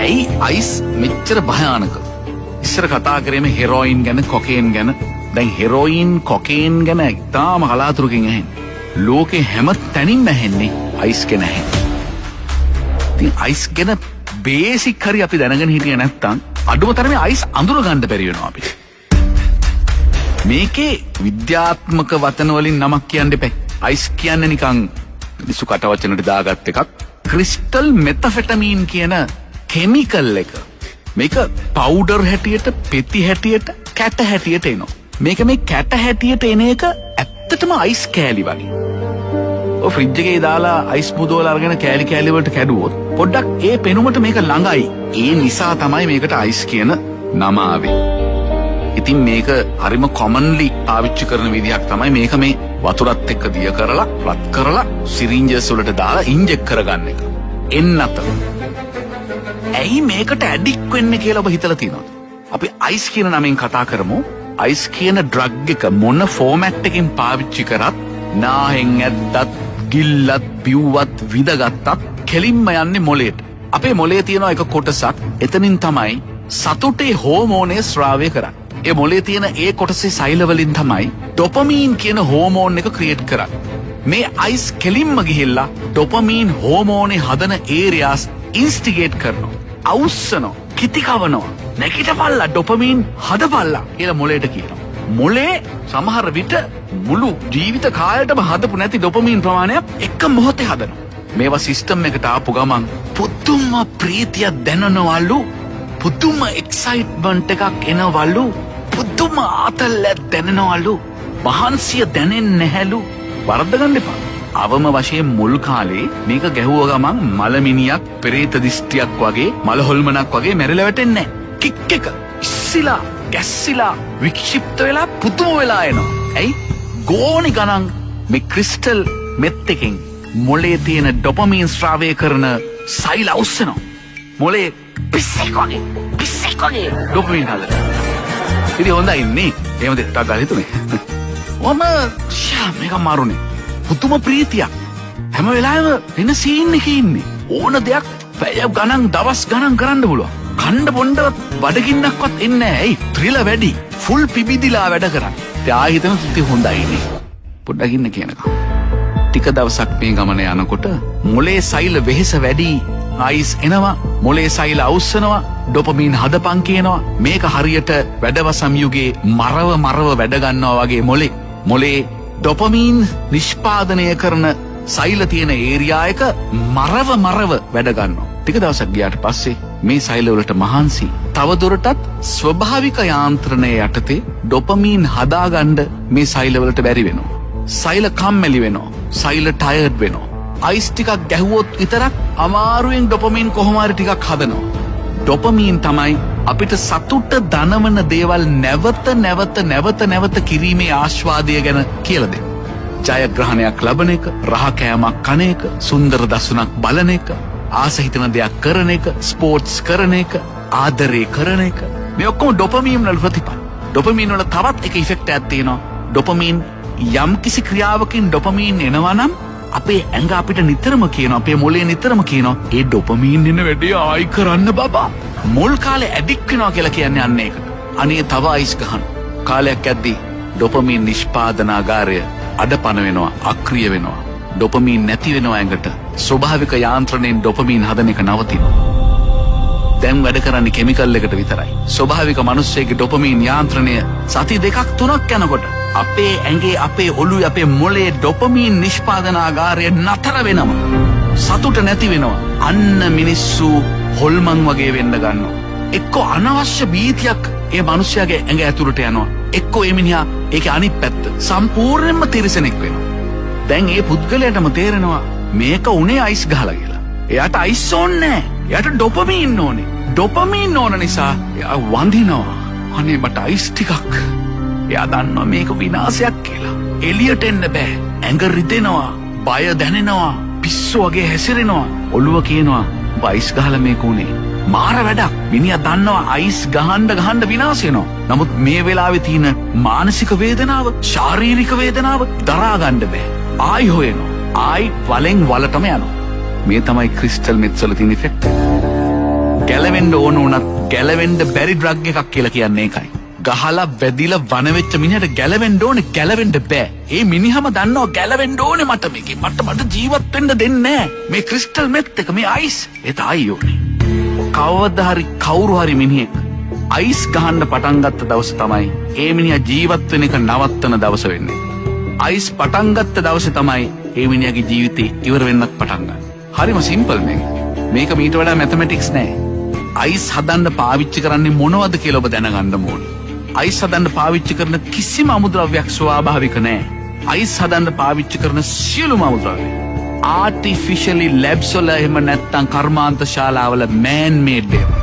ඇයි අයිස් මෙච්චර භයානක? ඉස්සර කතා කරේම හෙරෝයින් ගැන, කොකේන් ගැන. දැන් හෙරෝයින්, කොකේන් ගැන ඉතාම කලාතුරකින් ඇහෙන්නේ. ලෝකේ හැම තැනින්ම ඇහෙන්නේ අයිස් ගැන ඇහෙන්නේ. ඉතින් අයිස් ගැන බේසික් හරි අපි දැනගෙන හිටියේ නැත්තම් අඩුම තරමේ අයිස් අඳුර ගන්න බැරි වෙනවා අපිට. මේකේ විද්‍යාත්මක වචන වලින් නමක් කියන්න එපා. අයිස් කියන්නේ නිකන් මිනිස්සු කට වචනට දාගත් එකක්. ක්‍රිස්ටල් මෙතෆෙටමීන් කියන කෙමිකල් එක. මේක පවුඩර් හැටියට, පෙති හැටියට, කැට හැටියට එනවා. මේක මේ කැට හැටියට එන එක ඇත්තටම අයිස් කෑලි වගේ. ඔය ෆ්‍රිජ් එකේ දාලා අයිස් මුදවල අරගෙන කෑලි කෑලි වලට කැඩුවොත් පොඩ්ඩක් ඒ පෙනුමට මේක ළඟයි. ඒ නිසා තමයි මේකට අයිස් කියන නම ආවේ. ඉතින් මේක හරිම කොමන්ලි පාවිච්චි කරන විදිහක් තමයි මේක මේ වතුරත් එක්ක දිය කරලා, රත් කරලා, සිරින්ජස් වලට දාලා ඉන්ජෙක්ට් කරගන්න එක. එන්නත. ඇයි මේකට ඇඩික් වෙන්නේ කියලා ඔබ හිතලා තියෙනවද? අපි අයිස් කියන නමෙන් කතා කරමු. අයිස් කියන ඩ්‍රග් එක මොන ෆෝමැට් එකකින් පාවිච්චි කරත්, නාහෙන් ඇද්දත්, ගිල්ලත්, බිව්වත්, විදගත්තත් කෙලින්ම යන්නේ මොළයට. අපේ මොළයේ තියෙන එක කොටසක්, එතනින් තමයි සතුටේ හෝමෝනේ ස්‍රාවය කරන්නේ. ඒ මොළයේ තියෙන ඒ කොටසේ සෛල වලින් තමයි ඩොපමීන් කියන හෝමෝන් එක ක්‍රියේට් කරන්නේ. මේ අයිස් කෙලින්ම ගිහිල්ලා ඩොපමීන් හෝමෝනේ හදන ඒරියාස් ඉන්ස්ටිගේට් කරනවා. අවුස්සනවා, කිතිකවනවා. නැගිටපල්ලා ඩොපමීන් හදපල්ලා කියලා මොළයට කියනවා. මොළේ සමහර විට මුළු ජීවිත කාලයටම හදපු නැති ඩොපමීන් ප්‍රමාණයක් එක මොහොතේ හදනවා. මේවා සිස්ටම් එකට ආපු ගමන් පුදුම ප්‍රීතියක් දැනනවලු, පුදුම එක්සයිට්මන්ට් එකක් එනවලු, පුදුම ආතල්ලක් දැනෙනවලු, මහන්සිය දැනෙන්නේ නැහැලු. වරද්ද ගන්න එපා. අවම වශයෙන් මුල් කාලේ මේක ගැහුව ගමන් මලමිනියක්, පෙරේත දිස්ත්‍රියක් වගේ, මල හොල්මනක් වගේ මැරිලා වැටෙන්නේ නැහැ. කික් එක ඉස්සිලා, ගැස්සිලා, වික්ෂිප්ත වෙලා පුදුම වෙලා එනවා. ඇයි? ගෝණි ගණන් මේ ක්‍රිස්ටල් මෙත් එකෙන් මොළයේ තියෙන ඩොපමීන් ස්‍රාවය කරන සෛල අවුස්සනවා. මොළේ පිස්සෙක් වගේ ඩොපමීන් හදලා. ඉතින් හොඳයි නේ. එහෙමද ටක් ගාලා හිතුනේ. ඔම මේක මාරුනේ. පුදුම ප්‍රීතියක්. හැම වෙලාවෙම වෙන සීන් එකේ ඉන්නේ. ඕන දෙයක් පැය ගණන්, දවස් ගණන් කරන්න පුළුවන්. කණ්ඩ බොණ්ඩවත් බඩගින්නක්වත් එන්නේ නැහැ. ඇයි? ත්‍රිල වැඩි. ෆුල් පිබිදිලා වැඩ කරන්නේ. ඉතින් ආයෙ හිතන තුති හොඳයි නේ. පොඩ්ඩක් ඉන්න කියනකම්. ටික දවසක් මේ ගමන යනකොට මොලේ සෛල වෙහෙස වැඩි. අයිස් එනවා, මොලේ සෛල අවුස්සනවා, ඩොපමීන් හදපන් කියනවා. මේක හරියට වැඩවසම් යුගයේ මරව වැඩ ගන්නවා වගේ මොලේ ඩොපමීන් නිෂ්පාදනය කරන සෛල තියෙන ඒරියා එක මරව වැඩ ගන්නවා. ටික දවසක් ගියාට පස්සේ මේ සෛල වලට මහන්සි තවදුරටත් ස්වභාවික යාන්ත්‍රණය යටතේ ඩොපමීන් හදාගන්න මේ සෛල වලට බැරි වෙනවා. සෛල කම්මැලි වෙනවා. සෛල ටයර්ඩ් වෙනවා. අයිස් ටිකක් ගැහුවොත් විතරක් අමාරුවෙන් ඩොපමීන් කොහොම හරි ටිකක් හදනවා. ඩොපමීන් තමයි අපිට සතුට දනවන දේවල් නැවත කිරීමේ ආස්වාදය ගැන කියලා දෙන්නේ. ජයග්‍රහණයක් ලබන එක, රහ කෑමක් කන එක, සුන්දර දසුනක් බලන එක, ආස හිතන දෙයක් කරන එක, ස්පෝර්ට්ස් කරන එක, ආදරේ කරන එක. මේ ඔක්කොම ඩොපමීන් වල ප්‍රතිඵල. ඩොපමීන් වල තවත් එක ඉෆෙක්ට් එකක් තියෙනවා. ඩොපමීන් යම් කිසි ක්‍රියාවකින් ඩොපමීන් එනවා නම් අපේ ඇඟ අපිට නිතරම කියනවා, අපේ මොළේ නිතරම කියනවා, ඒ ඩොපමීන් එන වැඩේ ආයි කරන්න බබා. මුල් කාලේ ඇඩික්ට් වෙනවා කියලා කියන්නේ අන්න ඒකට. අනේ තව අයිස් ගහන. කාලයක් යද්දී ඩොපමීන් නිෂ්පාදනාගාරය අඩපණ වෙනවා, අක්‍රිය වෙනවා. ඩොපමීන් නැති වෙනවා ඇඟට. ස්වභාවික යාන්ත්‍රණයෙන් ඩොපමීන් හදන එක නවතිනවා. දැන් වැඩ කරන්නේ කෙමිකල් එකට විතරයි. ස්වභාවික මිනිස්සෙගේ ඩොපමීන් යාන්ත්‍රණය සති 2-3ක් යනකොට අපේ ඇඟේ, අපේ ඔළුවේ, අපේ මොළයේ ඩොපමීන් නිෂ්පාදනාගාරය නතර වෙනවා. සතුට නැති වෙනවා. අන්න මිනිස්සු හොල්මන් වගේ වෙන්න ගන්නවා. එක්කෝ අනවශ්‍ය බීතියක් ඒ මිනිස්යාගේ ඇඟ ඇතුළට යනවා. එක්කෝ ඒ මිනිහා ඒකේ අනිත් පැත්ත සම්පූර්ණයෙන්ම තිරසනෙක් වෙනවා. දැන් ඒ පුද්ගලයාටම තේරෙනවා මේක උනේ අයිස් ගහලා කියලා. එයාට අයිස් ඕනේ නැහැ. එයාට ඩොපමීන් ඕනේ. ඩොපමීන් ඕන නිසා එයා වඳිනවා. අනේ මට අයිස් ටිකක්. එයා දන්නවා මේක විනාශයක් කියලා. එළියට එන්න බෑ. ඇඟ රිදෙනවා, බය දැනෙනවා, පිස්සු වගේ හැසිරෙනවා. ඔළුව කියනවා අයිස් ගහලා මේක උනේ. මාර වැඩක්. මිනිහා දන්නවා අයිස් ගහන්න විනාශ වෙනවා. නමුත් මේ වෙලාවේ තියෙන මානසික වේදනාව, ශාරීරික වේදනාව දරා ගන්න බෑ. ආයි හොයනවා. ආයි වලෙන් වලටම යනවා. මේ තමයි ක්‍රිස්ටල් මෙත්ස් වල තියෙන ඉෆෙක්ට්. ගැලවෙන්න ඕන උනත් ගැලවෙන්න බැරි ඩ්‍රග් එකක් කියලා කියන්නේ ඒකයි. ගහලා වැදිලා වන වෙච්ච මිනිහට ගැලවෙන්න ඕනේ, ගැලවෙන්න බෑ. ඒ මිනිහම දන්නවා ගැලවෙන්න ඕනේ මට ජීවත් වෙන්න දෙන්නේ නෑ. මේ ක්‍රිස්ටල් මෙත් එක, මේ අයිස් ඒත් ආයි ඕනේ. කවදා හරි කවුරු හරි මිනිහෙක් අයිස් ගහන්න පටන් ගත්ත දවස තමයි ඒ මිනිහා ජීවත් වෙන එක නවත්තන දවස වෙන්නේ. අයිස් පටන් ගත්ත දවසේ තමයි ඒ මිනිහාගේ ජීවිතේ ඉවර වෙන්නත් පටන් ගන්නේ. හරිම සිම්පල් මේක මීට වඩා මැතමැටික්ස් නෑ. අයිස් හදන්න පාවිච්චි කරන්නේ මොනවද කියලා ඔබ දැනගන්න ඕනේ. අයිස් හදන්න පාවිච්චි කරන කිසිම අමුද්‍රව්‍යයක් ස්වාභාවික නෑ. අයිස් හදන්න පාවිච්චි කරන සියලුම අමුද්‍රව්‍ය ආටිෆිෂියලි ලැබ්ස් වල එහෙම නැත්නම් කර්මාන්ත ශාලාවල මෑන් මේඩ් ඒවා.